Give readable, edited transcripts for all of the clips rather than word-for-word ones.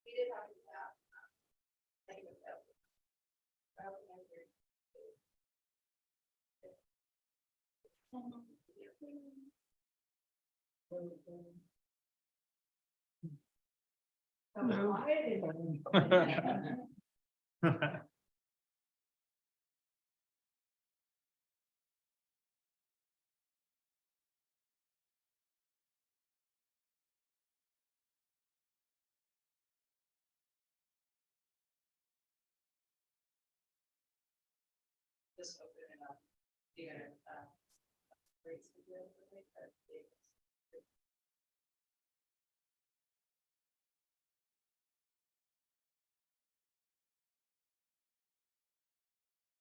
We did have that. I think it was that. Just open it up. You're gonna, raise the bill for it, but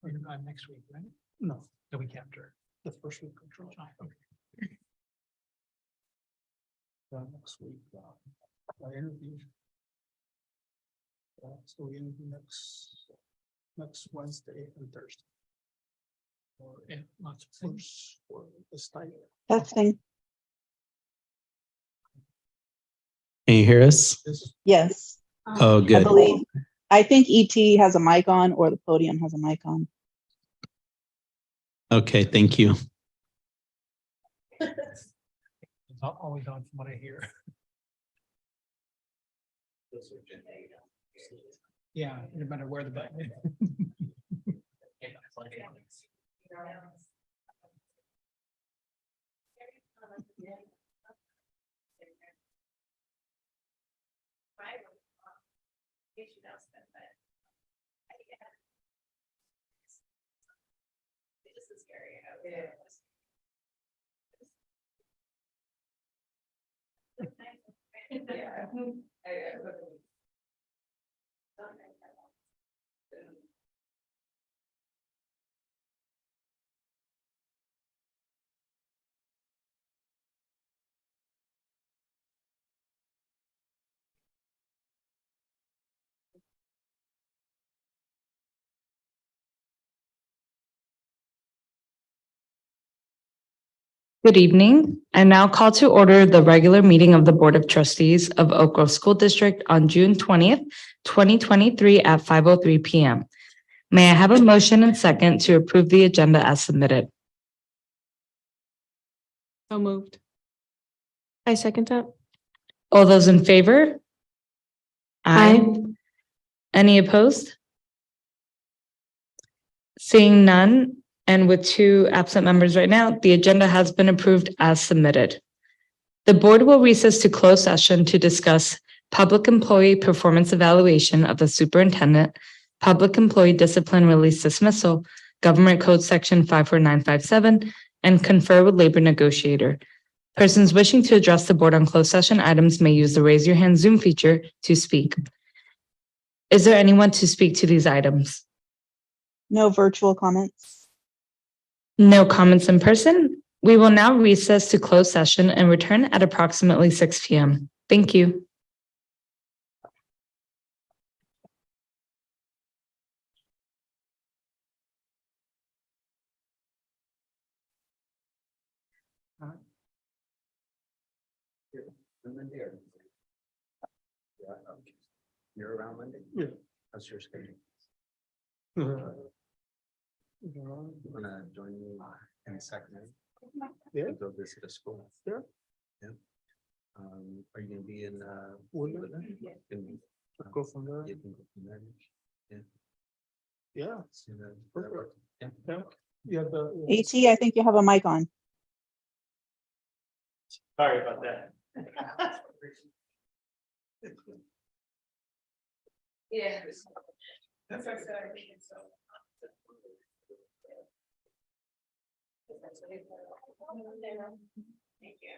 We're gonna next week, right? No, the week after, the first week of July. Okay. Next week, I interview. So we interview next Wednesday and Thursday. Or if not first, or the stipend. That's fine. Can you hear us? Yes, Oh, I good. believe. I think ET has a mic on or the podium has a mic on. Okay, thank you. It's always on from what I hear. Yeah, no matter where the button is. this is scary. Yeah. Good evening. I now call to order the regular meeting of the Board of Trustees of Oak Grove School District on June 20th, 2023 at 5:03 PM. May I have a motion and second to approve the agenda as submitted? So moved. I second that. All those in favor? Aye. Any opposed? Seeing none, and with two absent members right now, the agenda has been approved as submitted. The board will recess to close session to discuss public employee performance evaluation of the superintendent, public employee discipline release dismissal, Government Code Section 54957, and confer with labor negotiator. Persons wishing to address the board on closed session items may use the raise your hand Zoom feature to speak. Is there anyone to speak to these items? No virtual comments. No comments in person. We will now recess to close session and return at approximately 6 PM. Thank you. You're around Monday? Yeah. How's your schedule? Yeah. Wanna join me in Sacramento? Yeah. Go visit a school. Yeah. Yeah. Are you gonna be in, Woodland? Can, Go from there. you can go from there. Yeah. Yeah. See that- Perfect. Yeah. Yeah. Yeah. AT, I think you have a mic on. Sorry about that. Yeah. That's what I said, I think it's so. Thank you.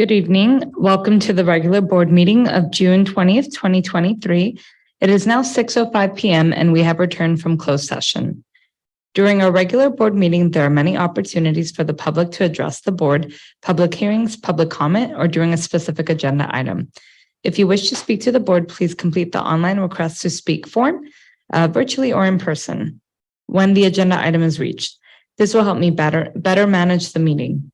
Good evening. Welcome to the regular board meeting of June 20th, 2023. It is now 6:05 p.m. and we have returned from closed session. During our regular board meeting, there are many opportunities for the public to address the board, public hearings, public comment, or during a specific agenda item. If you wish to speak to the board, please complete the online request to speak form, virtually or in person, when the agenda item is reached. This will help me better manage the meeting.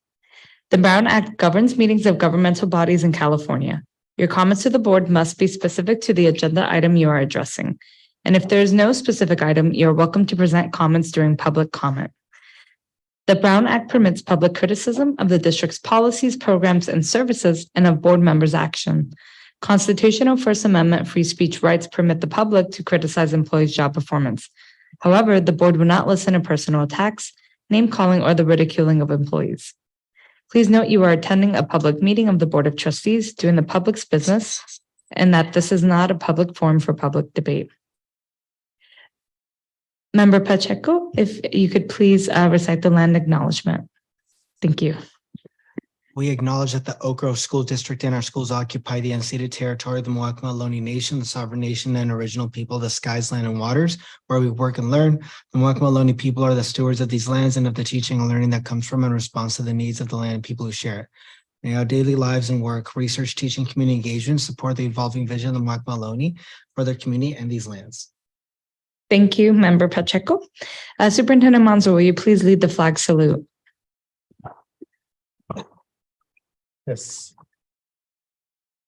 The Brown Act governs meetings of governmental bodies in California. Your comments to the board must be specific to the agenda item you are addressing. And if there is no specific item, you're welcome to present comments during public comment. The Brown Act permits public criticism of the district's policies, programs, and services and of board members' action. Constitutional First Amendment free speech rights permit the public to criticize employees' job performance. However, the board will not listen to personal attacks, name calling, or the ridiculing of employees. Please note you are attending a public meeting of the Board of Trustees doing the public's business and that this is not a public forum for public debate. Member Pacheco, if you could please recite the land acknowledgement. Thank you. We acknowledge that the Oak Grove School District and our schools occupy the unceded territory of the Muwekma Ohlone Nation, the sovereign nation and original people of the skies, land, and waters, where we work and learn. The Muwekma Ohlone people are the stewards of these lands and of the teaching and learning that comes from and responds to the needs of the land and people who share it. May our daily lives and work, research, teaching, community engagement support the evolving vision of the Muwekma Ohlone for their community and these lands. Thank you, Member Pacheco. Superintendent Monzo, will you please lead the flag salute? Yes.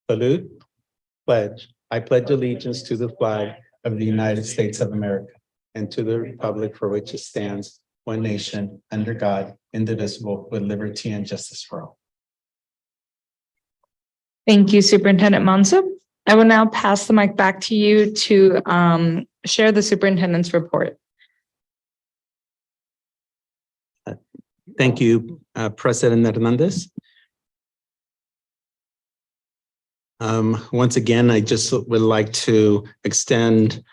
Salute, pledge. I pledge allegiance to the flag of the United States of America and to the republic for which it stands, one nation, under God, indivisible, with liberty and justice for all. Thank you, Superintendent Monzo. I will now pass the mic back to you to share the superintendent's report. Thank you, President Hernandez. Once again, I just would like to extend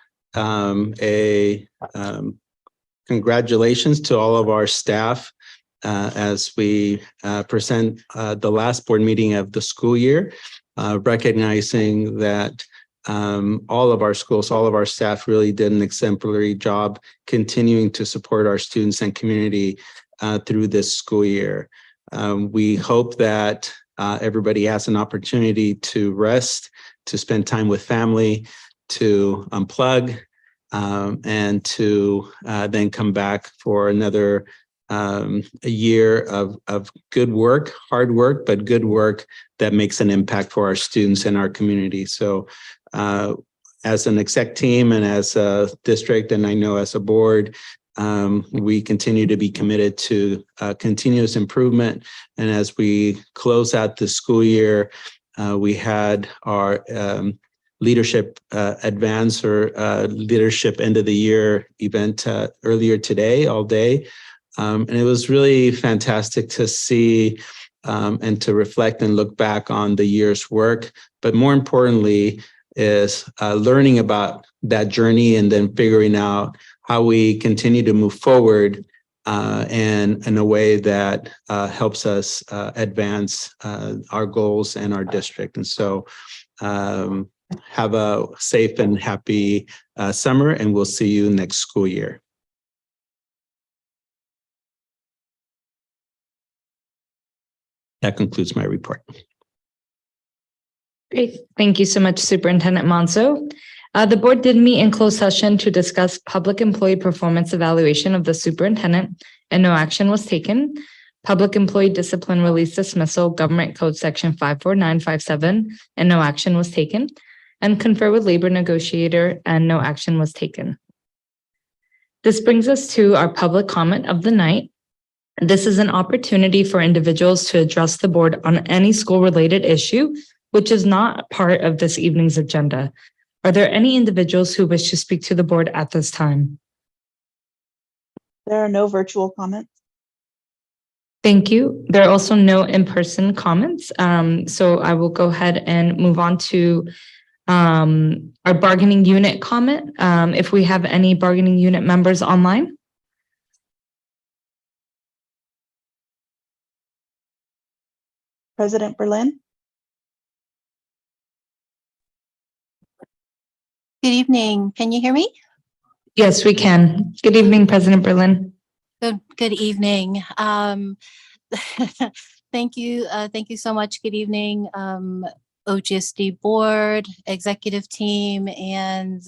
congratulations to all of our staff as we present the last board meeting of the school year, recognizing that all of our schools, all of our staff really did an exemplary job continuing to support our students and community through this school year. We hope that everybody has an opportunity to rest, to spend time with family, to unplug, and to then come back for another a year of good work, hard work, but good work that makes an impact for our students and our community. So as an exec team and as a district, and I know as a board, we continue to be committed to continuous improvement. And as we close out the school year, we had our leadership advance or leadership end of the year event earlier today, all day. And it was really fantastic to see and to reflect and look back on the year's work. But more importantly is learning about that journey and then figuring out how we continue to move forward and in a way that helps us advance our goals and our district. And so have a safe and happy summer, and we'll see you next school year. That concludes my report. Great. Thank you so much, Superintendent Monzo. The board did meet in closed session to discuss public employee performance evaluation of the superintendent, and no action was taken. Public employee discipline release dismissal, Government Code Section 54957, and no action was taken. And confer with labor negotiator, and no action was taken. This brings us to our public comment of the night. This is an opportunity for individuals to address the board on any school-related issue, which is not part of this evening's agenda. Are there any individuals who wish to speak to the board at this time? There are no virtual comments. Thank you. There are also no in-person comments. So I will go ahead and move on to our bargaining unit comment. If we have any bargaining unit members online. President Berlin, Good evening. Can you hear me? Yes, we can. Good evening, President Berlin. Good evening. Thank you. Thank you so much. Good evening, OGSD board, executive team, and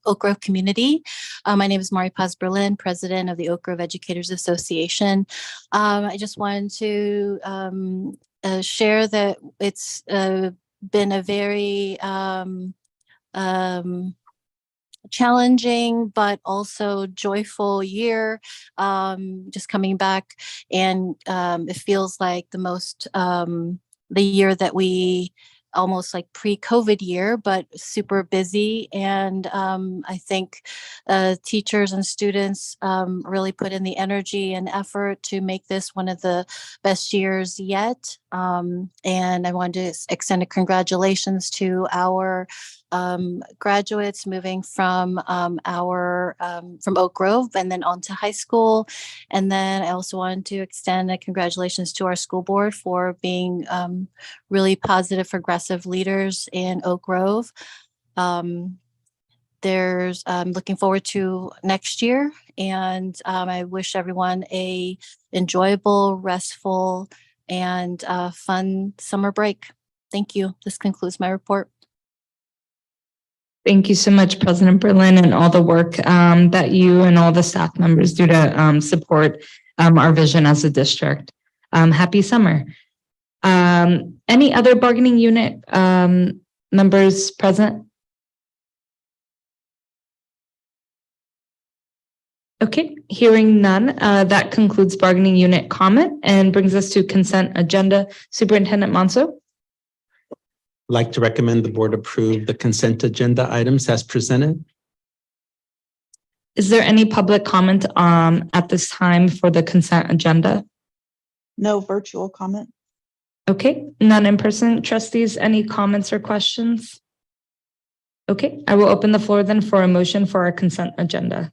Oak Grove community. My name is Mari Paz Berlin, president of the Oak Grove Educators Association. I just wanted to share that it's been a very challenging but also joyful year, just coming back, and it feels like the year that we almost like pre-COVID year, but super busy. And I think teachers and students really put in the energy and effort to make this one of the best years yet. And I wanted to extend a congratulations to our graduates moving from from Oak Grove and then on to high school. And then I also wanted to extend a congratulations to our school board for being really positive, progressive leaders in Oak Grove. There's looking forward to next year, and I wish everyone a enjoyable, restful, and fun summer break. Thank you. This concludes my report. Thank you so much, President Berlin, and all the work that you and all the staff members do to support our vision as a district. Happy summer. Any other bargaining unit members present? Okay, hearing none, that concludes bargaining unit comment and brings us to consent agenda. Superintendent Monso. Like to recommend the board approve the consent agenda items as presented. Is there any public comment at this time for the consent agenda? no virtual comment. Okay, none in person. Trustees, any comments or questions? Okay, I will open the floor then for a motion for our consent agenda.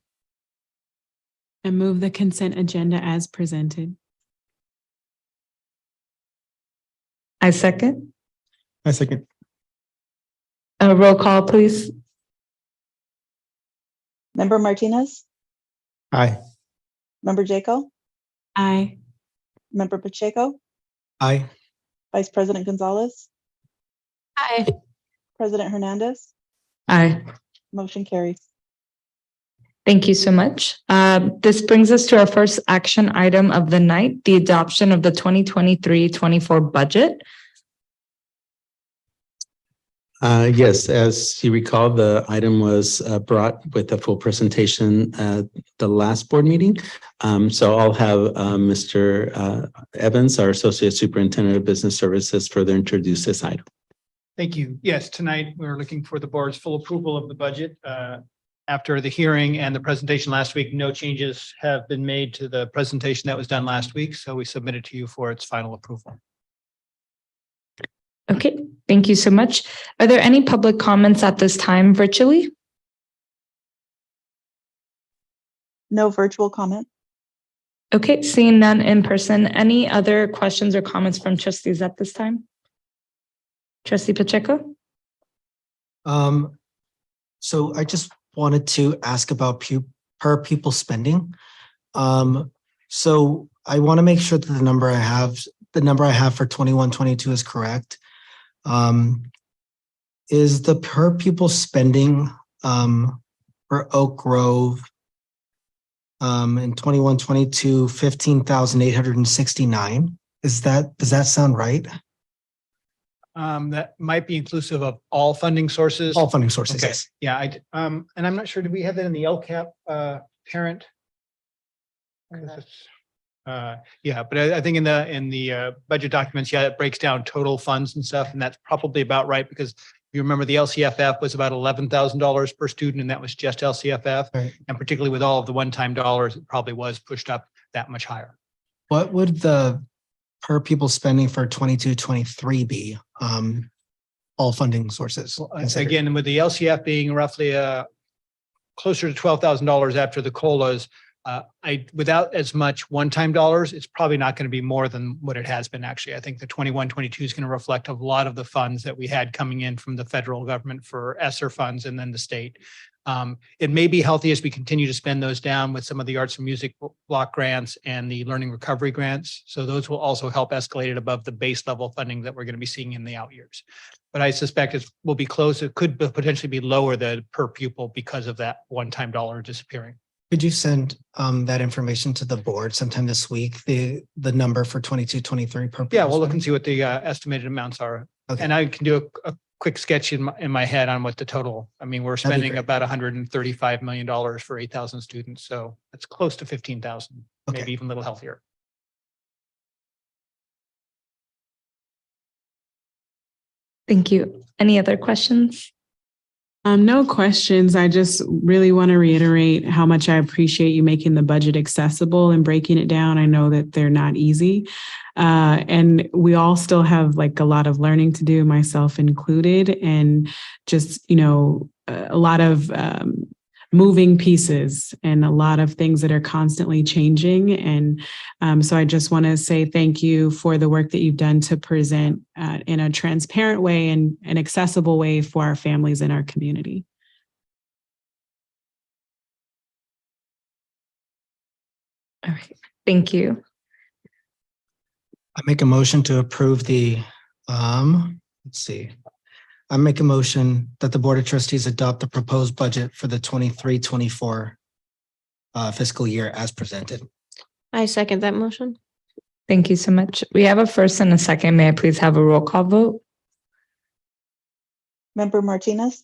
I move the consent agenda as presented. I second. I second. A roll call, please. Member Martinez, Aye. Member Jaco, Aye. Member Pacheco, Aye. Vice President Gonzalez, Aye. President Hernandez, Aye. motion carries. Thank you so much. This brings us to our first action item of the night, the adoption of the 2023-24 budget. Yes, as you recall, the item was brought with a full presentation at the last board meeting. So I'll have Mr. Evans, our Associate Superintendent of Business Services, further introduce this item. Thank you. Yes, tonight we're looking for the board's full approval of the budget. After the hearing and the presentation last week, no changes have been made to the presentation that was done last week, so we submit it to you for its final approval. Okay, thank you so much. Are there any public comments at this time virtually? No virtual comment. Okay, seeing none in person. Any other questions or comments from trustees at this time? Trustee Pacheco? So I just wanted to ask about per pupil spending. So I want to make sure that the number I have for 21-22 is correct. Is the per pupil spending for Oak Grove in 21-22 $15,869? Does that sound right? That might be inclusive of all funding sources. All funding sources, Okay. yes. Yeah, and I'm not sure, did we have that in the LCAP parent? Yeah, but I think in the budget documents, yeah, it breaks down total funds and stuff, and that's probably about right, because you remember the LCFF was about $11,000 per student, and that was just LCFF. Right. And particularly with all of the one-time dollars, it probably was pushed up that much higher. What would the per pupil spending for 22-23 be? All funding sources. considered? Again, with the LCF being roughly closer to $12,000 after the COLAs, Without as much one-time dollars, it's probably not going to be more than what it has been actually. I think the 21-22 is going to reflect a lot of the funds that we had coming in from the federal government for ESSER funds and then the state. It may be healthy as we continue to spend those down with some of the arts and music block grants and the learning recovery grants. So those will also help escalate it above the base level funding that we're going to be seeing in the out years. But I suspect it will be close. It could potentially be lower than per pupil because of that one-time dollar disappearing. Could you send that information to the board sometime this week? The number for 22-23 per. Yeah, we'll look and see what the estimated amounts are. Okay. And I can do a quick sketch in my head on what the total, I mean, we're That'd be spending great. about $135 million for 8,000 students. So it's close to 15,000, Okay. maybe even a little healthier. Thank you. Any other questions? No questions. I just really want to reiterate how much I appreciate you making the budget accessible and breaking it down. I know that they're not easy. And we all still have like a lot of learning to do, myself included, and just, a lot of moving pieces and a lot of things that are constantly changing. And so I just want to say thank you for the work that you've done to present in a transparent way and an accessible way for our families and our community. All right. Thank you. I make a motion to approve the, let's see. I make a motion that the Board of Trustees adopt the proposed budget for the 23-24 fiscal year as presented. I second that motion. Thank you so much. We have a first and a second. May I please have a roll call vote? Member Martinez,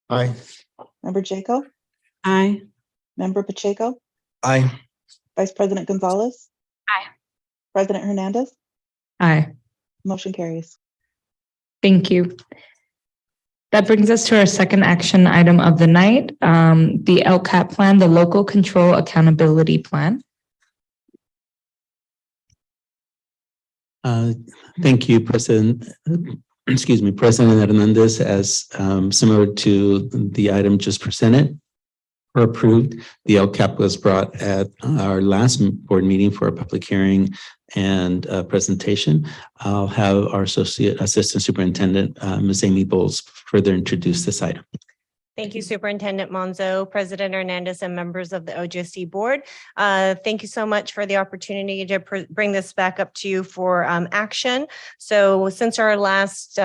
Aye. Member Jaco, Aye. Member Pacheco, Aye. Vice President Gonzalez. Aye. President Hernandez, Aye. motion carries. Thank you. That brings us to our second action item of the night, the LCAP plan, the Local Control Accountability Plan. Thank you, President. President Hernandez, as similar to the item just presented or approved, the LCAP was brought at our last board meeting for a public hearing and presentation. I'll have our Assistant Superintendent, Ms. Amy Bowles, further introduce this item. Thank you, Superintendent Monzo, President Hernandez, and members of the OGSD board. Thank you so much for the opportunity to bring this back up to you for action. So since our last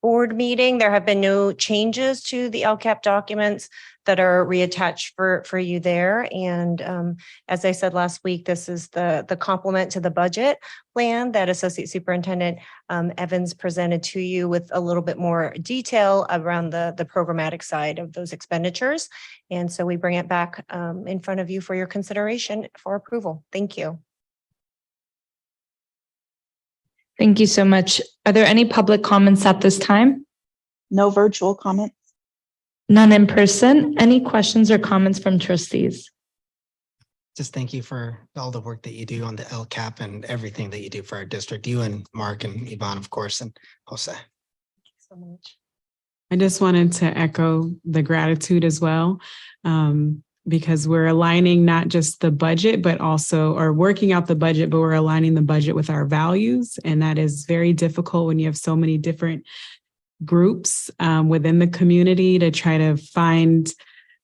board meeting, there have been no changes to the LCAP documents that are reattached for you there. And as I said last week, this is the complement to the budget plan that Associate Superintendent Evans presented to you with a little bit more detail around the programmatic side of those expenditures. And so we bring it back in front of you for your consideration for approval. Thank you. Thank you so much. Are there any public comments at this time? No virtual comments. None in person. Any questions or comments from trustees? Just thank you for all the work that you do on the LCAP and everything that you do for our district, you and Mark and Yvonne, of course, and Jose. Thank you so much. I just wanted to echo the gratitude as well, because we're aligning not just the budget, but also, or working out the budget, but we're aligning the budget with our values. And that is very difficult when you have so many different groups within the community to try to find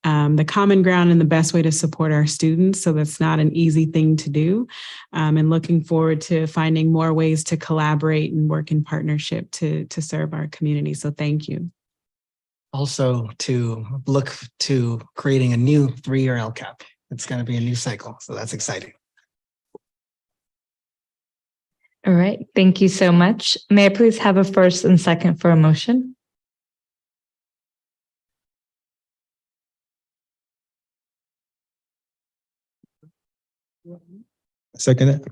the common ground and the best way to support our students. So that's not an easy thing to do. And looking forward to finding more ways to collaborate and work in partnership to serve our community. So thank you. Also to look to creating a new 3-year LCAP. It's going to be a new cycle. So that's exciting. All right. Thank you so much. May I please have a first and second for a motion? Second it.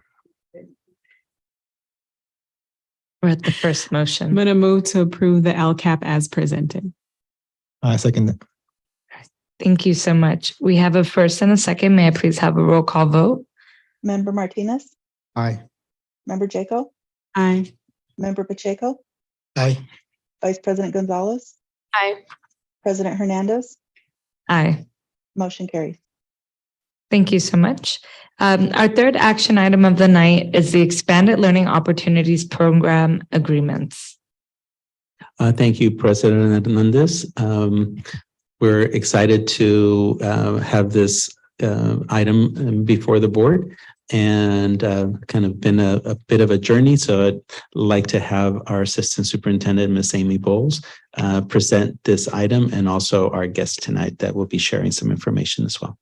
We're at the first I'm motion. going to move to approve the LCAP as presented. I second it. Thank you so much. We have a first and a second. May I please have a roll call vote? Member Martinez, Aye. Member Jaco, Aye. Member Pacheco, Aye. Vice President Gonzalez. Aye. President Hernandez, Aye. motion carries. Thank you so much. Our third action item of the night is the Expanded Learning Opportunities Program Agreements. Thank you, President Hernandez. We're excited to have this item before the board, and kind of been a bit of a journey. So I'd like to have our Assistant Superintendent, Ms. Amy Bowles, present this item, and also our guest tonight that will be sharing some information as well.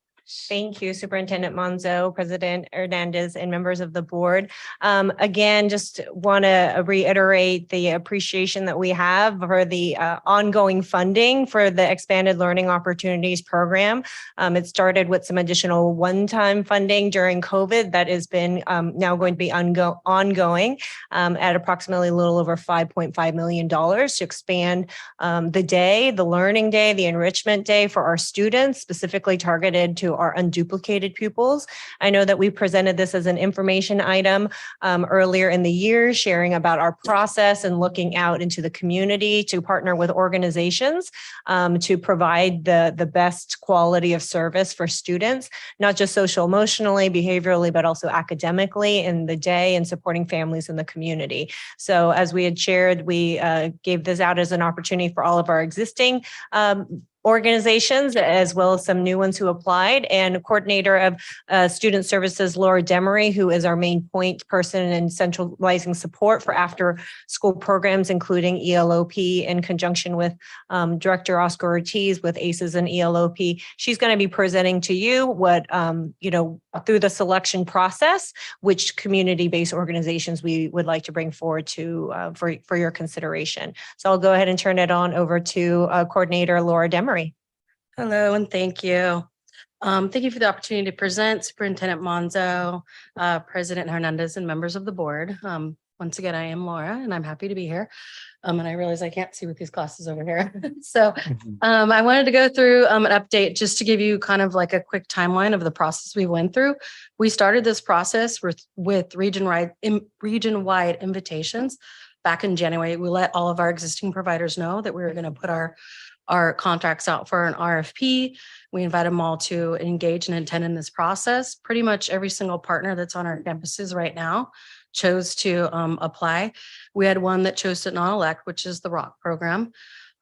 Thank you, Superintendent Monzo, President Hernandez, and members of the board. Again, just want to reiterate the appreciation that we have for the ongoing funding for the Expanded Learning Opportunities Program. It started with some additional one-time funding during COVID that has been now going to be ongoing at approximately a little over $5.5 million to expand the day, the learning day, the enrichment day for our students, specifically targeted to our unduplicated pupils. I know that we presented this as an information item earlier in the year, sharing about our process and looking out into the community to partner with organizations to provide the best quality of service for students, not just social emotionally, behaviorally, but also academically in the day and supporting families in the community. So as we had shared, we gave this out as an opportunity for all of our existing organizations, as well as some new ones who applied, and coordinator of student services, Laura Demery, who is our main point person in centralizing support for after school programs, including ELOP, in conjunction with Director Oscar Ortiz with ACES and ELOP. She's going to be presenting to you what, through the selection process, which community-based organizations we would like to bring forward to for your consideration. So I'll go ahead and turn it on over to Coordinator Laura Demery. Hello, and thank you. Thank you for the opportunity to present, Superintendent Monzo, President Hernandez, and members of the board. Once again, I am Laura, and I'm happy to be here. And I realize I can't see with these glasses over here. So I wanted to go through an update just to give you kind of like a quick timeline of the process we went through. We started this process with region-wide invitations back in January. We let all of our existing providers know that we were going to put our contracts out for an RFP. We invite them all to engage and attend in this process. Pretty much every single partner that's on our campuses right now chose to apply. We had one that chose to not elect, which is the ROC program.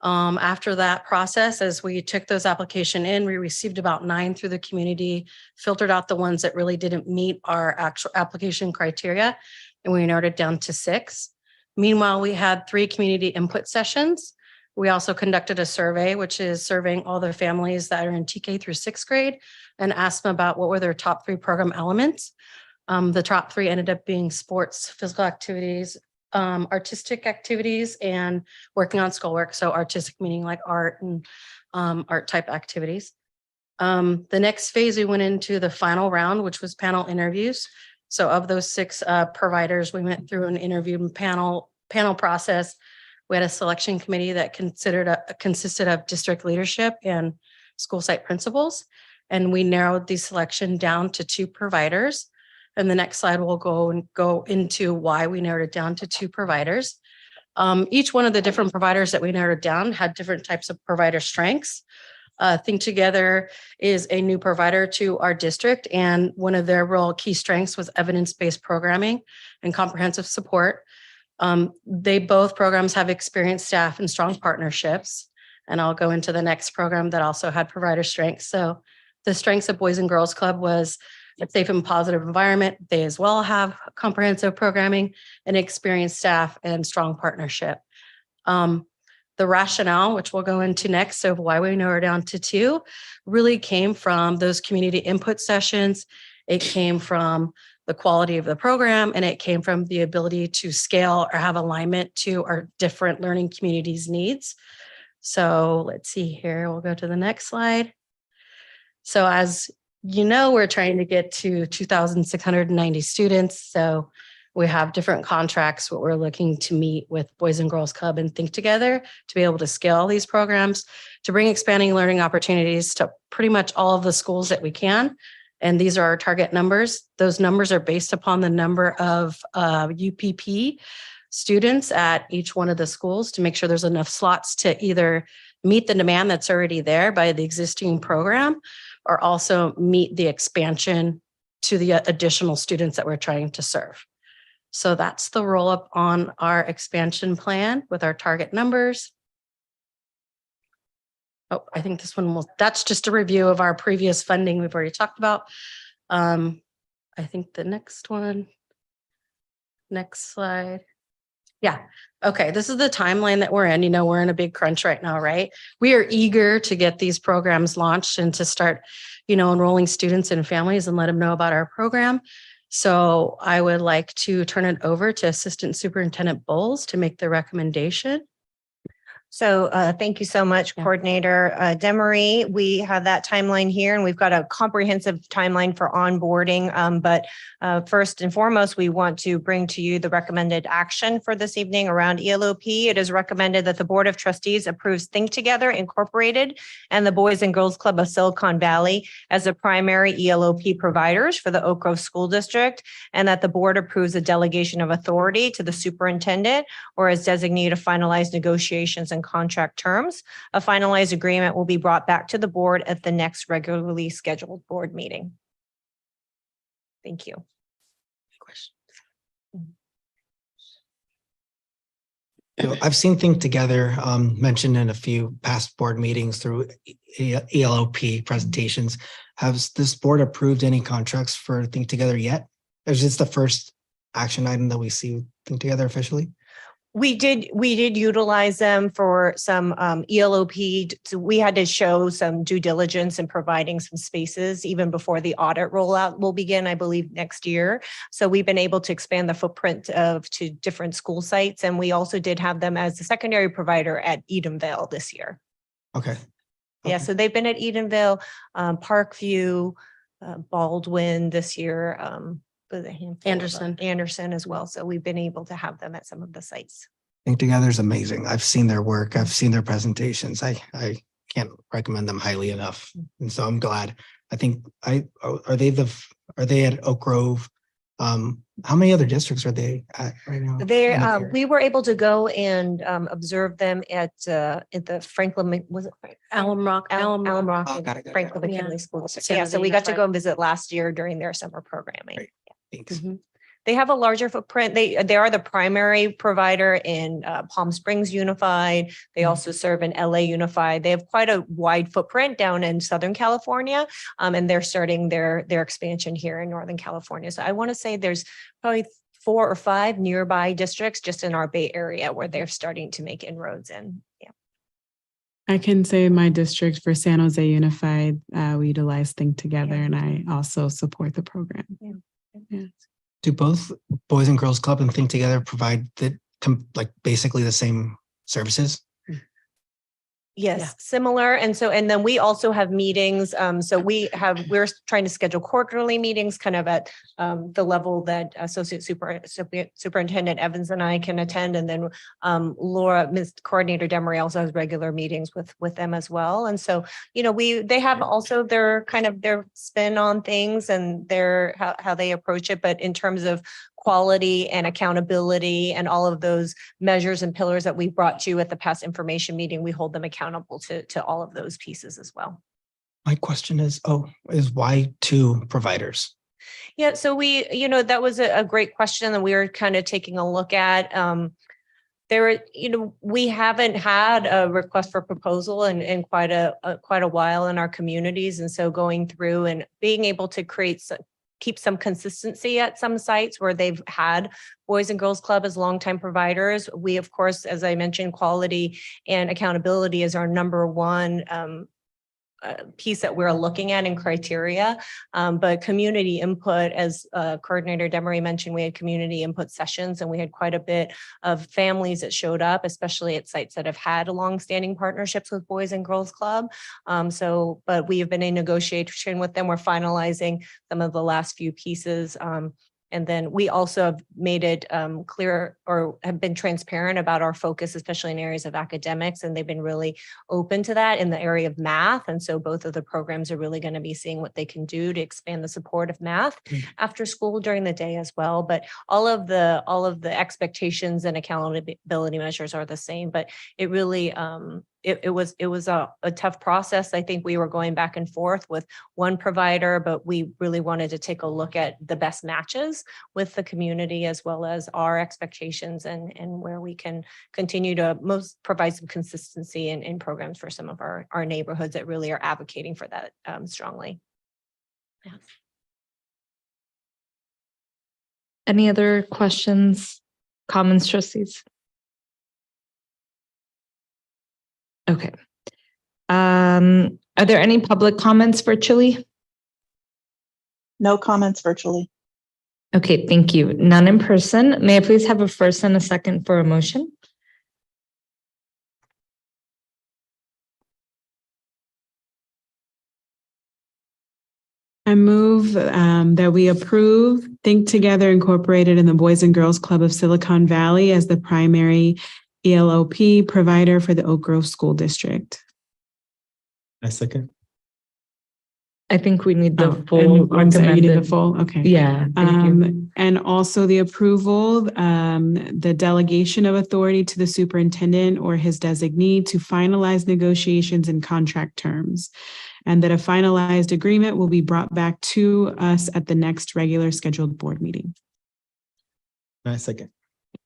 After that process, as we took those application in, we received about 9 through the community, filtered out the ones that really didn't meet our actual application criteria, and we narrowed it down to 6. Meanwhile, we had 3 community input sessions. We also conducted a survey, which is surveying all the families that are in TK through 6th grade, and asked them about what were their top 3 program elements. The top 3 ended up being sports, physical activities, artistic activities, and working on schoolwork. So artistic meaning like art and art type activities. The next phase, we went into the final round, which was panel interviews. So of those 6 providers, we went through an interview panel process. We had a selection committee that consisted of district leadership and school site principals. And we narrowed the selection down to 2 providers. And the next slide will go into why we narrowed it down to 2 providers. Each one of the different providers that we narrowed down had different types of provider strengths. Think Together is a new provider to our district, and one of their real key strengths was evidence-based programming and comprehensive support. They both programs have experienced staff and strong partnerships. And I'll go into the next program that also had provider strengths. So the strengths of Boys and Girls Club was a safe and positive environment. They as well have comprehensive programming and experienced staff and strong partnership. The rationale, which we'll go into next, of why we narrowed down to 2, really came from those community input sessions. It came from the quality of the program, and it came from the ability to scale or have alignment to our different learning communities' needs. So let's see here. We'll go to the next slide. So as you know, we're trying to get to 2,690 students. So we have different contracts, what we're looking to meet with Boys and Girls Club and Think Together to be able to scale these programs, to bring expanding learning opportunities to pretty much all of the schools that we can. And these are our target numbers. Those numbers are based upon the number of UPP students at each one of the schools to make sure there's enough slots to either meet the demand that's already there by the existing program, or also meet the expansion to the additional students that we're trying to serve. So that's the roll up on our expansion plan with our target numbers. Oh, I think this one that's just a review of our previous funding we've already talked about. I think the next slide. Yeah. Okay. This is the timeline that we're in. You know, we're in a big crunch right now, right? We are eager to get these programs launched and to start, enrolling students and families and let them know about our program. So I would like to turn it over to Assistant Superintendent Bowles to make the recommendation. So thank you so much, Coordinator Demery. We have that timeline here and we've got a comprehensive timeline for onboarding. But first and foremost, we want to bring to you the recommended action for this evening around ELOP. It is recommended that the Board of Trustees approves Think Together Incorporated and the Boys and Girls Club of Silicon Valley as the primary ELOP providers for the Oak Grove School District, and that the board approves a delegation of authority to the superintendent or as designated to finalize negotiations and contract terms. A finalized agreement will be brought back to the board at the next regularly scheduled board meeting. Thank you. I've seen Think Together mentioned in a few past board meetings through ELOP presentations. Has this board approved any contracts for Think Together yet? Or is this the first action item that we see Think Together officially? We did utilize them for some ELOP. So we had to show some due diligence in providing some spaces even before the audit rollout will begin, I believe, next year. So we've been able to expand the footprint to different school sites. And we also did have them as the secondary provider at Edenvale this year. Okay. Yeah, so they've been at Edenvale, Parkview, Baldwin this year. Anderson as well. So we've been able to have them at some of the sites. Think Together is amazing. I've seen their work. I've seen their presentations. I can't recommend them highly enough. And so I'm glad. I think are they at Oak Grove? How many other districts are they at right now? We were able to go and observe them at the Franklin, was it Alum Rock, Alum Rock, Oh, got it. Franklin Yeah. McKinley School District. San Yeah, Jose so we got to Unified. go and visit last year during their summer programming. Great. Thanks. Mhm. They have a larger footprint. They are the primary provider in Palm Springs Unified. They also serve in LA Unified. They have quite a wide footprint down in Southern California, and they're starting their expansion here in Northern California. So I want to say there's probably 4 or 5 nearby districts just in our Bay Area where they're starting to make inroads in. Yeah. I can say my district for San Jose Unified, we utilize Think Together, and I also support the program. Yeah. Do both Boys and Girls Club and Think Together provide basically the same services? Yes, Yeah. similar. And then we also have meetings. So we're trying to schedule quarterly meetings kind of at the level that Associate Superintendent Evans and I can attend. And then Laura, Ms. Coordinator Demery also has regular meetings with them as well. And so, they have also their spin on things and how they approach it. But in terms of quality and accountability and all of those measures and pillars that we brought to you at the past information meeting, we hold them accountable to all of those pieces as well. My question is why 2 providers? Yeah, so that was a great question that we were kind of taking a look at. We haven't had a request for proposal in quite a while in our communities. And so going through and being able to keep some consistency at some sites where they've had Boys and Girls Club as longtime providers. We, of course, as I mentioned, quality and accountability is our number one piece that we're looking at in criteria. But community input, as Coordinator Demery mentioned, we had community input sessions and we had quite a bit of families that showed up, especially at sites that have had longstanding partnerships with Boys and Girls Club. But we have been in negotiation with them. We're finalizing some of the last few pieces. And then we also have made it clear or have been transparent about our focus, especially in areas of academics. And they've been really open to that in the area of math. And so both of the programs are really going to be seeing what they can do to expand the support of math after school during the day as well. But all of the expectations and accountability measures are the same, but it really it was a tough process. I think we were going back and forth with one provider, but we really wanted to take a look at the best matches with the community as well as our expectations and where we can continue to provide some consistency in programs for some of our neighborhoods that really are advocating for that strongly. Yeah. Any other questions, comments, trustees? Okay. Are there any public comments virtually? No comments virtually. Okay, thank you. None in person. May I please have a first and a second for a motion? I move that we approve Think Together Incorporated and the Boys and Girls Club of Silicon Valley as the primary ELOP provider for the Oak Grove School District. I second. I think we need the Oh, full. I'm sorry, you need the recommended- full, okay. Yeah, thank you. And also the approval, the delegation of authority to the superintendent or his designee to finalize negotiations and contract terms. And that a finalized agreement will be brought back to us at the next regular scheduled board meeting. I second.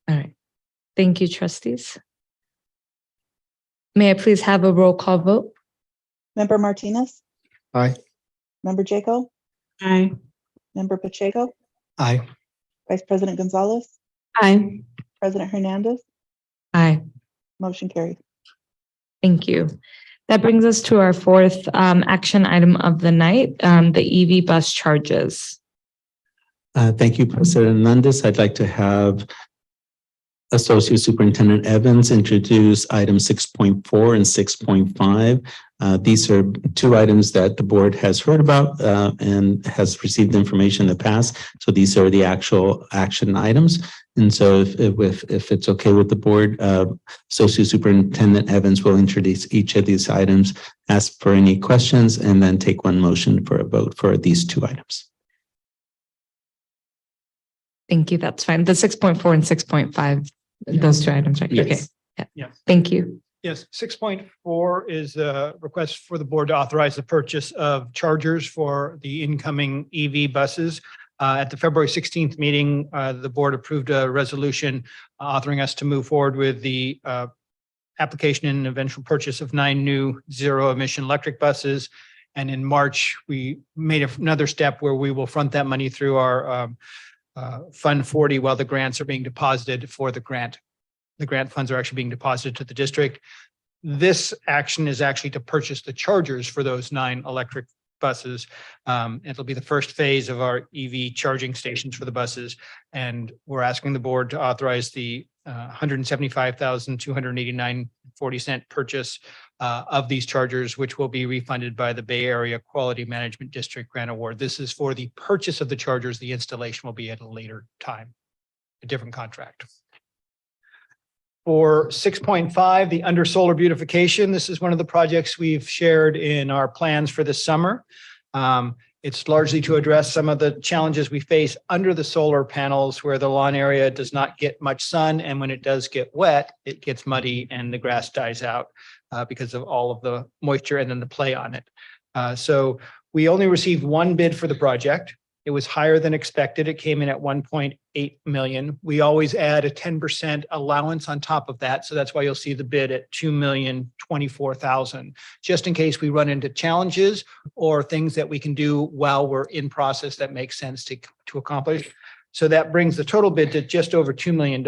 All right. Thank you, trustees. May I please have a roll call vote? Member Martinez, Aye. Member Jaco, Aye. Member Pacheco, Aye. Vice President Gonzalez, Aye. President Hernandez, Aye. motion carried. Thank you. That brings us to our fourth action item of the night, the EV bus charges. Thank you, President Hernandez. I'd like to have Associate Superintendent Evans introduce items 6.4 and 6.5. These are two items that the board has heard about and has received information in the past. So these are the actual action items. And so if it's okay with the board, Associate Superintendent Evans will introduce each of these items, ask for any questions, and then take one motion for a vote for these two items. Thank you. That's fine. The 6.4 and 6.5, those two items, right? Yes. Okay. Yeah. Yes. Thank you. Yes, 6.4 is a request for the board to authorize the purchase of chargers for the incoming EV buses. At the February 16th meeting, the board approved a resolution authoring us to move forward with the application and eventual purchase of 9 new zero-emission electric buses. And in March, we made another step where we will front that money through our Fund 40 while the grants are being deposited for the grant. The grant funds are actually being deposited to the district. This action is actually to purchase the chargers for those 9 electric buses. It'll be the first phase of our EV charging stations for the buses. And we're asking the board to authorize the $175,289.40 purchase of these chargers, which will be refunded by the Bay Area Quality Management District Grant Award. This is for the purchase of the chargers. The installation will be at a later time, a different contract. For 6.5, the under solar beautification, this is one of the projects we've shared in our plans for this summer. It's largely to address some of the challenges we face under the solar panels where the lawn area does not get much sun. And when it does get wet, it gets muddy and the grass dies out because of all of the moisture and then the play on it. So we only received one bid for the project. It was higher than expected. It came in at 1.8 million. We always add a 10% allowance on top of that. So that's why you'll see the bid at 2,024,000, just in case we run into challenges or things that we can do while we're in process that makes sense to accomplish. So that brings the total bid to just over $2 million.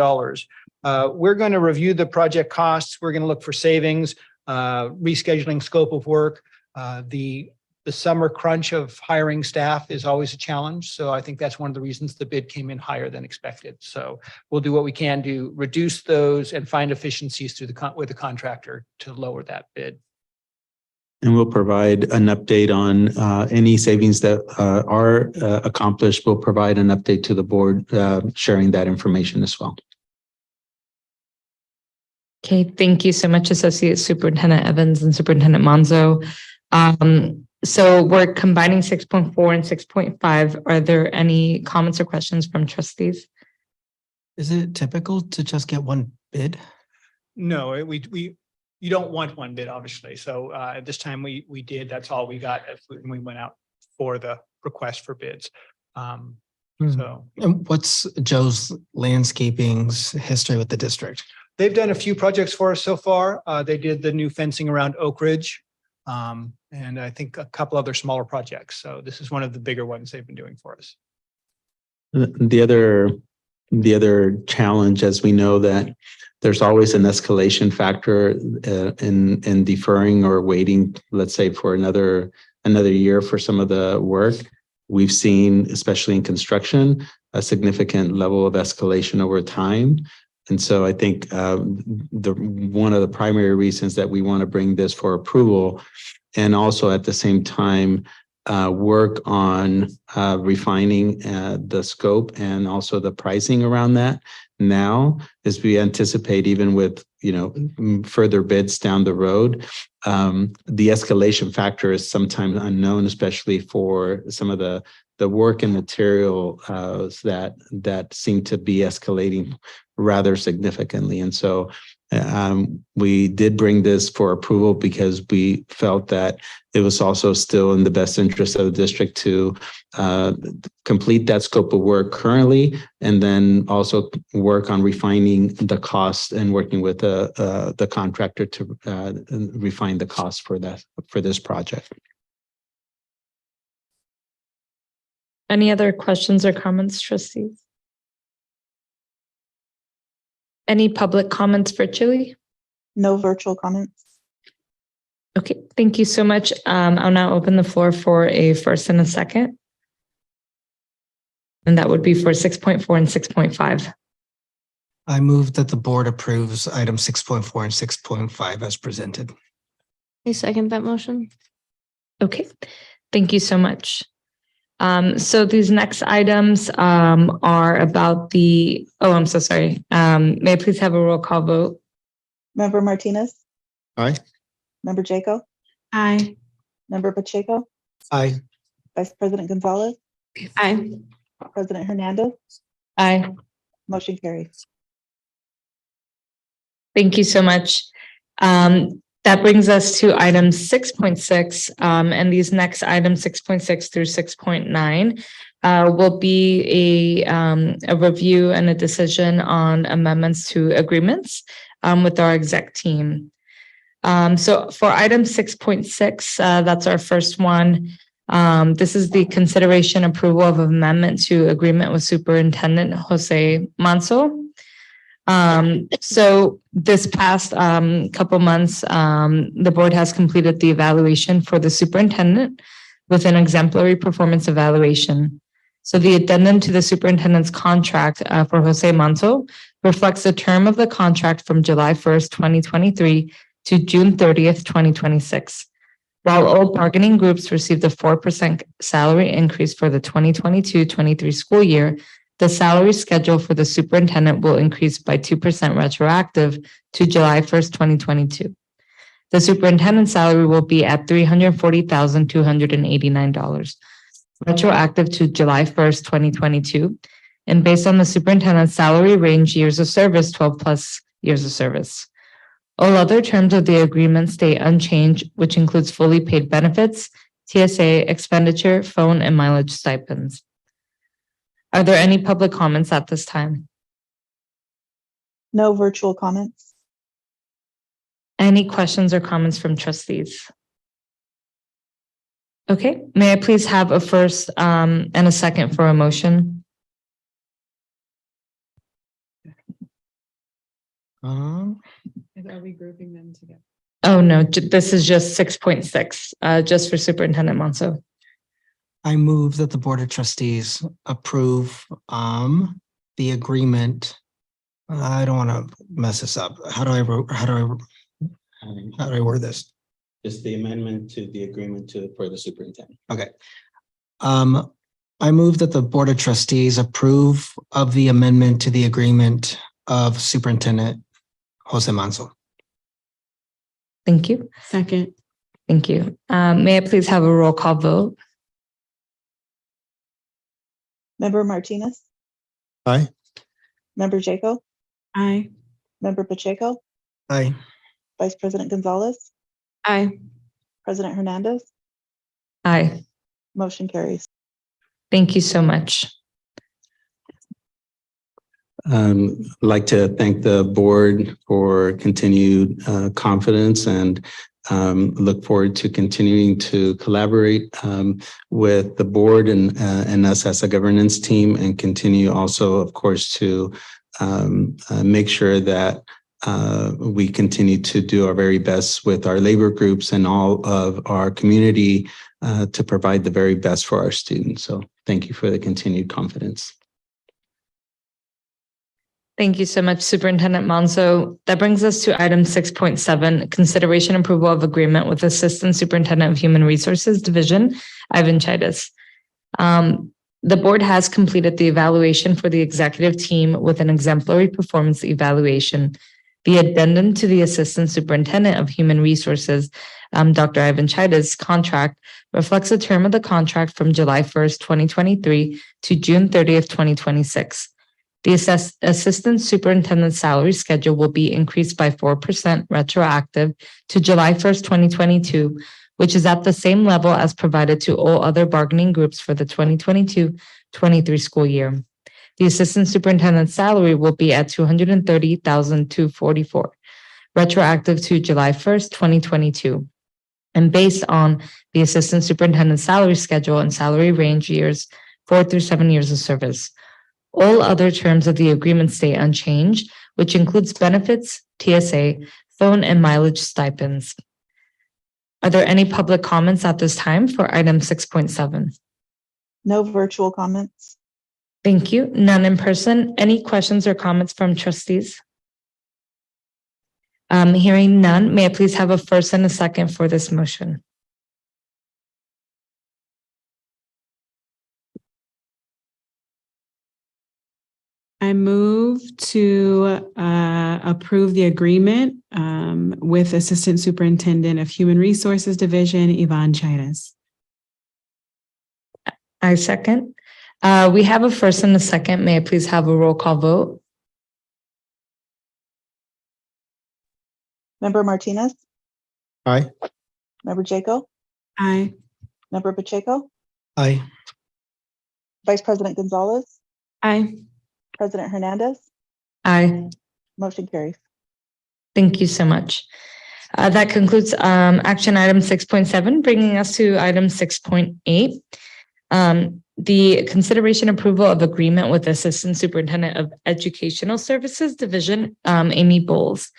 We're going to review the project costs. We're going to look for savings, rescheduling scope of work. The summer crunch of hiring staff is always a challenge. So I think that's one of the reasons the bid came in higher than expected. So we'll do what we can to reduce those and find efficiencies through with the contractor to lower that bid. And we'll provide an update on any savings that are accomplished. We'll provide an update to the board, sharing that information as well. Okay, thank you so much, Associate Superintendent Evans and Superintendent Monzo. So we're combining 6.4 and 6.5. Are there any comments or questions from trustees? Is it typical to just get one bid? No, you don't want one bid, obviously. So at this time, we did, that's all we got as we went out for the request for bids. So And what's Joe's Landscaping's history with the district? they've done a few projects for us so far. They did the new fencing around Oak Ridge. And I think a couple other smaller projects. So this is one of the bigger ones they've been doing for us. The other challenge, as we know, that there's always an escalation factor in deferring or waiting, let's say, for another year for some of the work. We've seen, especially in construction, a significant level of escalation over time. And so I think one of the primary reasons that we want to bring this for approval, and also at the same time work on refining the scope and also the pricing around that now, as we anticipate, even with further bids down the road, the escalation factor is sometimes unknown, especially for some of the work and material that seem to be escalating rather significantly. And so we did bring this for approval because we felt that it was also still in the best interest of the district to complete that scope of work currently, and then also work on refining the cost and working with the contractor to refine the cost for this project. Any other questions or comments, trustees? Any public comments for Chile? No virtual comments. Okay, thank you so much. I'll now open the floor for a first and a second. And that would be for 6.4 and 6.5. I move that the board approves item 6.4 and 6.5 as presented. I second that motion. Okay, thank you so much. So these next items are about the, I'm so sorry. May I please have a roll call vote? Member Martinez, Aye. Member Jaco, Aye. Member Pacheco, Aye. Vice President Gonzalez, Aye. President Hernandez, Aye. motion carries. Thank you so much. That brings us to item 6.6, and these next items 6.6 through 6.9 will be a review and a decision on amendments to agreements with our exec team. So for item 6.6, that's our first one. This is the consideration approval of amendment to agreement with Superintendent Jose Manso. So this past couple months, the board has completed the evaluation for the superintendent with an exemplary performance evaluation. So the addendum to the superintendent's contract for Jose Manso reflects the term of the contract from July 1st, 2023 to June 30th, 2026. While all bargaining groups received a 4% salary increase for the 2022-23 school year, the salary schedule for the superintendent will increase by 2% retroactive to July 1st, 2022. The superintendent's salary will be at $340,289, retroactive to July 1st, 2022, and based on the superintendent's salary range years of service, 12 plus years of service. All other terms of the agreement stay unchanged, which includes fully paid benefits, TSA expenditure, phone, and mileage stipends. Are there any public comments at this time? No virtual comments. Any questions or comments from trustees? Okay, may I please have a first and a second for a motion? Are we grouping them together? Oh, no, this is just 6.6, just for Superintendent Manso. I move that the Board of Trustees approve the agreement. I don't want to mess this up. How do I word this? Just the amendment to the agreement for the superintendent. Okay. I move that the Board of Trustees approve of the amendment to the agreement of Superintendent Jose Manso. Thank you. Second. Thank you. May I please have a roll call vote? Member Martinez, Aye. Member Jaco, Aye. Member Pacheco, Aye. Vice President Gonzalez, Aye. President Hernandez, Aye. motion carries. Thank you so much. Like to thank the board for continued confidence and look forward to continuing to collaborate with the board and us as a governance team, and continue also, of course, to make sure that we continue to do our very best with our labor groups and all of our community to provide the very best for our students. So thank you for the continued confidence. Thank you so much, Superintendent Monzo. That brings us to item 6.7, consideration approval of agreement with Assistant Superintendent of Human Resources Division, Ivan Chaitis. The board has completed the evaluation for the executive team with an exemplary performance evaluation. The addendum to the Assistant Superintendent of Human Resources, Dr. Ivan Chaitis' contract reflects the term of the contract from July 1st, 2023 to June 30th, 2026. The assistant superintendent's salary schedule will be increased by 4% retroactive to July 1st, 2022, which is at the same level as provided to all other bargaining groups for the 2022-23 school year. The assistant superintendent's salary will be at $230,244, retroactive to July 1st, 2022, and based on the assistant superintendent's salary schedule and salary range years 4 through 7 years of service. All other terms of the agreement stay unchanged, which includes benefits, TSA, phone and mileage stipends. Are there any public comments at this time for item 6.7? No virtual comments. Thank you. None in person. Any questions or comments from trustees? Hearing none, may I please have a first and a second for this motion? I move to approve the agreement with Assistant Superintendent of Human Resources Division, Ivan Chaitis. I second. We have a first and a second. May I please have a roll call vote? Member Martinez, Aye. Member Jaco, Aye. Member Pacheco, Aye. Vice President Gonzalez, Aye. President Hernandez, Aye. motion carries. Thank you so much. That concludes action item 6.7, bringing us to item 6.8. The consideration approval of agreement with Assistant Superintendent of Educational Services Division, Amy Bowles.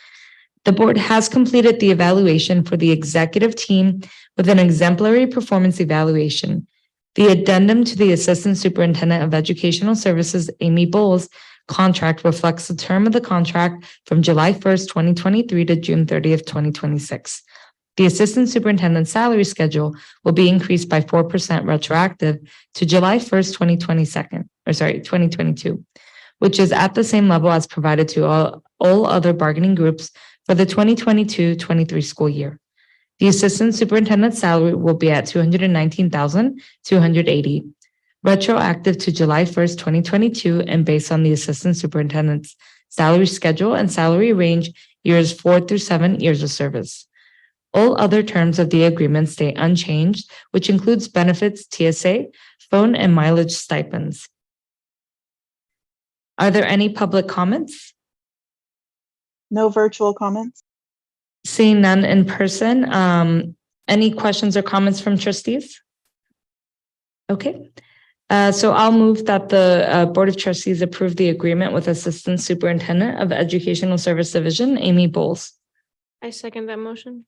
The board has completed the evaluation for the executive team with an exemplary performance evaluation. The addendum to the Assistant Superintendent of Educational Services, Amy Bowles, contract reflects the term of the contract from July 1st, 2023 to June 30th, 2026. The Assistant Superintendent's salary schedule will be increased by 4% retroactive to July 1st, 2022, which is at the same level as provided to all other bargaining groups for the 2022-23 school year. The Assistant Superintendent's salary will be at $219,280, retroactive to July 1st, 2022, and based on the Assistant Superintendent's salary schedule and salary range years 4 through 7 years of service. All other terms of the agreement stay unchanged, which includes benefits, TSA, phone and mileage stipends. Are there any public comments? No virtual comments. Seeing none in person, any questions or comments from trustees? Okay, so I'll move that the Board of Trustees approve the agreement with Assistant Superintendent of Educational Service Division, Amy Bowles. I second that motion.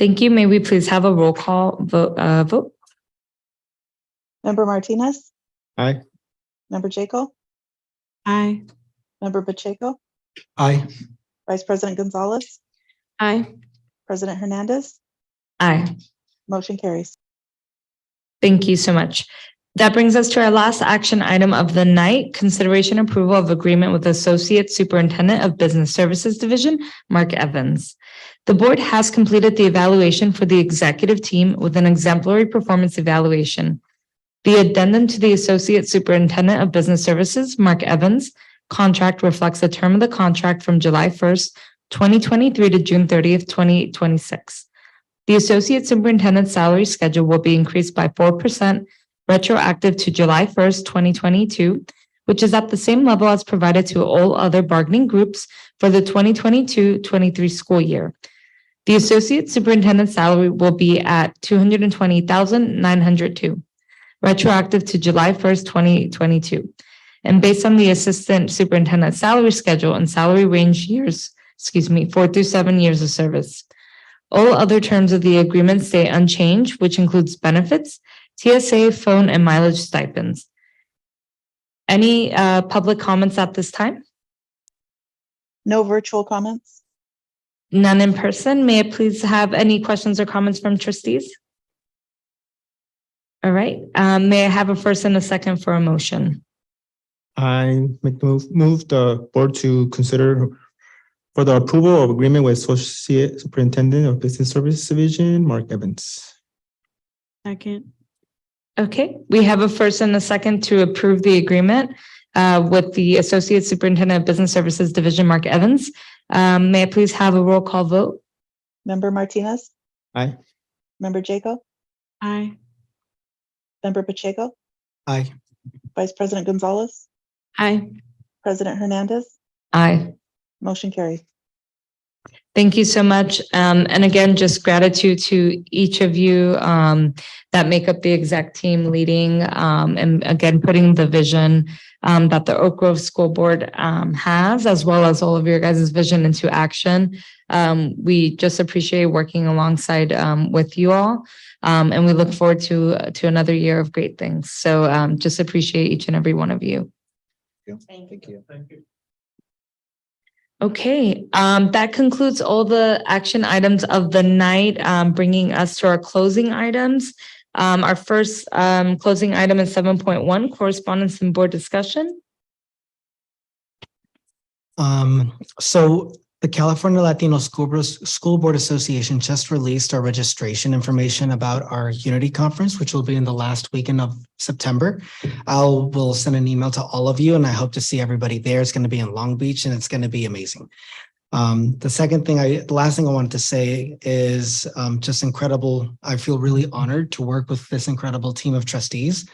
Thank you. May we please have a roll call vote? Member Martinez, Aye. Member Jaco, Aye. Member Pacheco, Aye. Vice President Gonzalez, Aye. President Hernandez, Aye. motion carries. Thank you so much. That brings us to our last action item of the night, consideration approval of agreement with Associate Superintendent of Business Services Division, Mark Evans. The board has completed the evaluation for the executive team with an exemplary performance evaluation. The addendum to the Associate Superintendent of Business Services, Mark Evans, contract reflects the term of the contract from July 1st, 2023 to June 30th, 2026. The associate superintendent's salary schedule will be increased by 4% retroactive to July 1st, 2022, which is at the same level as provided to all other bargaining groups for the 2022-23 school year. The associate superintendent's salary will be at $220,902, retroactive to July 1st, 2022. And based on the assistant superintendent's salary schedule and salary range years, 4 through 7 years of service. All other terms of the agreement stay unchanged, which includes benefits, TSA, phone, and mileage stipends. Any public comments at this time? No virtual comments? None in person. May I please have any questions or comments from trustees? All right. May I have a first and a second for a motion? I move the board to consider for the approval of agreement with Associate Superintendent of Business Services Division, Mark Evans. Second. Okay, we have a first and a second to approve the agreement with the Associate Superintendent of Business Services Division, Mark Evans. May I please have a roll call vote? Member Martinez? Aye. Member Jacob? Aye. Member Pacheco? Aye. Vice President Gonzalez? Aye. President Hernandez? Aye. Motion carried. Thank you so much. And again, just gratitude to each of you that make up the exec team leading and again, putting the vision that the Oak Grove School Board has, as well as all of your guys' vision into action. We just appreciate working alongside with you all. And we look forward to another year of great things. So just appreciate each and every one of you. Thank you. Thank you. Okay, that concludes all the action items of the night, bringing us to our closing items. Our first closing item is 7.1, correspondence and board discussion. So the California Latino School Board Association just released our registration information about our Unity Conference, which will be in the last weekend of September. We'll send an email to all of you, and I hope to see everybody there. It's going to be in Long Beach, and it's going to be amazing. The last thing I wanted to say is just incredible. I feel really honored to work with this incredible team of trustees.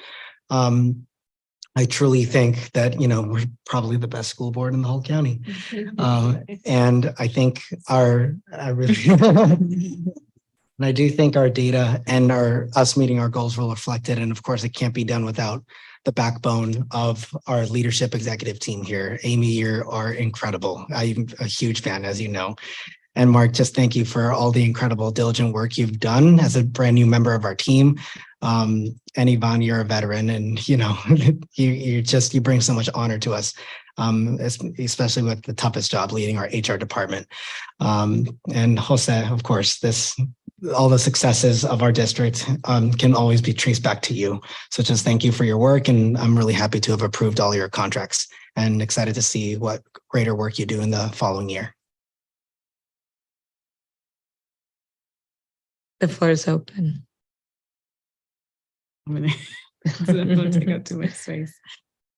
I truly think that, we're probably the best school board in the whole county. And I think and I do think our data and us meeting our goals will reflect it. And of course, it can't be done without the backbone of our leadership executive team here. Amy, you are incredible. I'm a huge fan, as you know. And Mark, just thank you for all the incredible, diligent work you've done as a brand new member of our team. And Yvonne, you're a veteran, and you bring so much honor to us, especially with the toughest job leading our HR department. And Jose, of course, all the successes of our district can always be traced back to you. So just thank you for your work, and I'm really happy to have approved all your contracts and excited to see what greater work you do in the following year. The floor is open. I'm gonna take up too much space.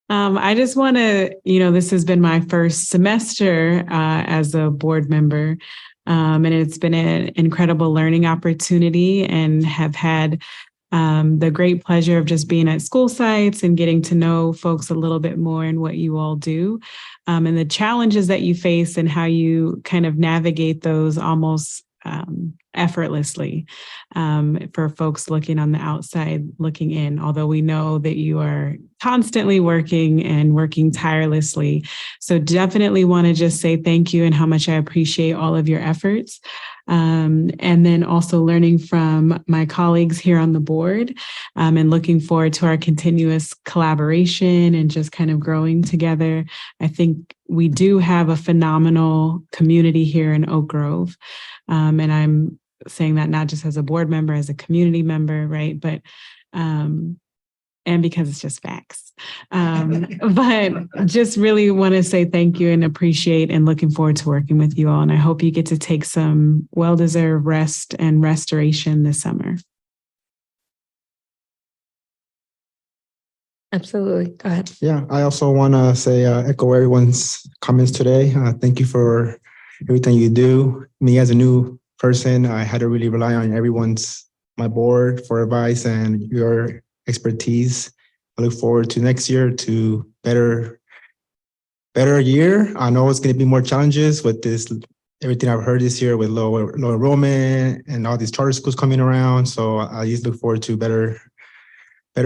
I just want to, this has been my first semester as a board member, and it's been an incredible learning opportunity, and have had the great pleasure of just being at school sites and getting to know folks a little bit more and what you all do, and the challenges that you face and how you kind of navigate those almost effortlessly for folks looking on the outside, looking in, although we know that you are constantly working tirelessly. So definitely want to just say thank you and how much I appreciate all of your efforts. And then also learning from my colleagues here on the board, and looking forward to our continuous collaboration and just kind of growing together. I think we do have a phenomenal community here in Oak Grove. And I'm saying that not just as a board member, as a community member, right? But, and because it's just facts. But just really want to say thank you and appreciate and looking forward to working with you all. And I hope you get to take some well-deserved rest and restoration this summer. Absolutely. Go ahead. Yeah, I also want to say echo everyone's comments today. Thank you for everything you do. Me as a new person, I had to really rely on my board for advice and your expertise. I look forward to next year to better year. I know it's going to be more challenges with this, everything I've heard this year with low enrollment and all these charter schools coming around. So I just look forward to better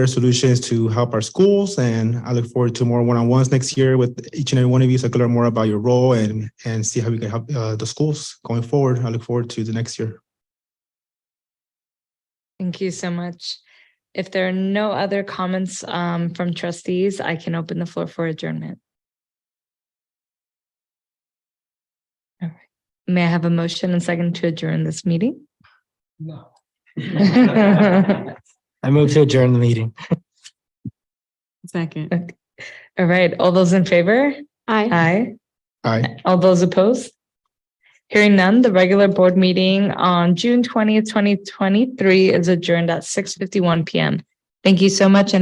solutions to help our schools. And I look forward to more one-on-ones next year with each and every one of you, so I can learn more about your role and see how we can help the schools going forward. I look forward to the next year. Thank you so much. If there are no other comments from trustees, I can open the floor for adjournment. All right. May I have a motion and second to adjourn this meeting? No. I move to adjourn the meeting. Second. All right, all those in favor? Aye. Aye. All those opposed? Hearing none, the regular board meeting on June 20th, 2023 is adjourned at 6:51 PM. Thank you so much. And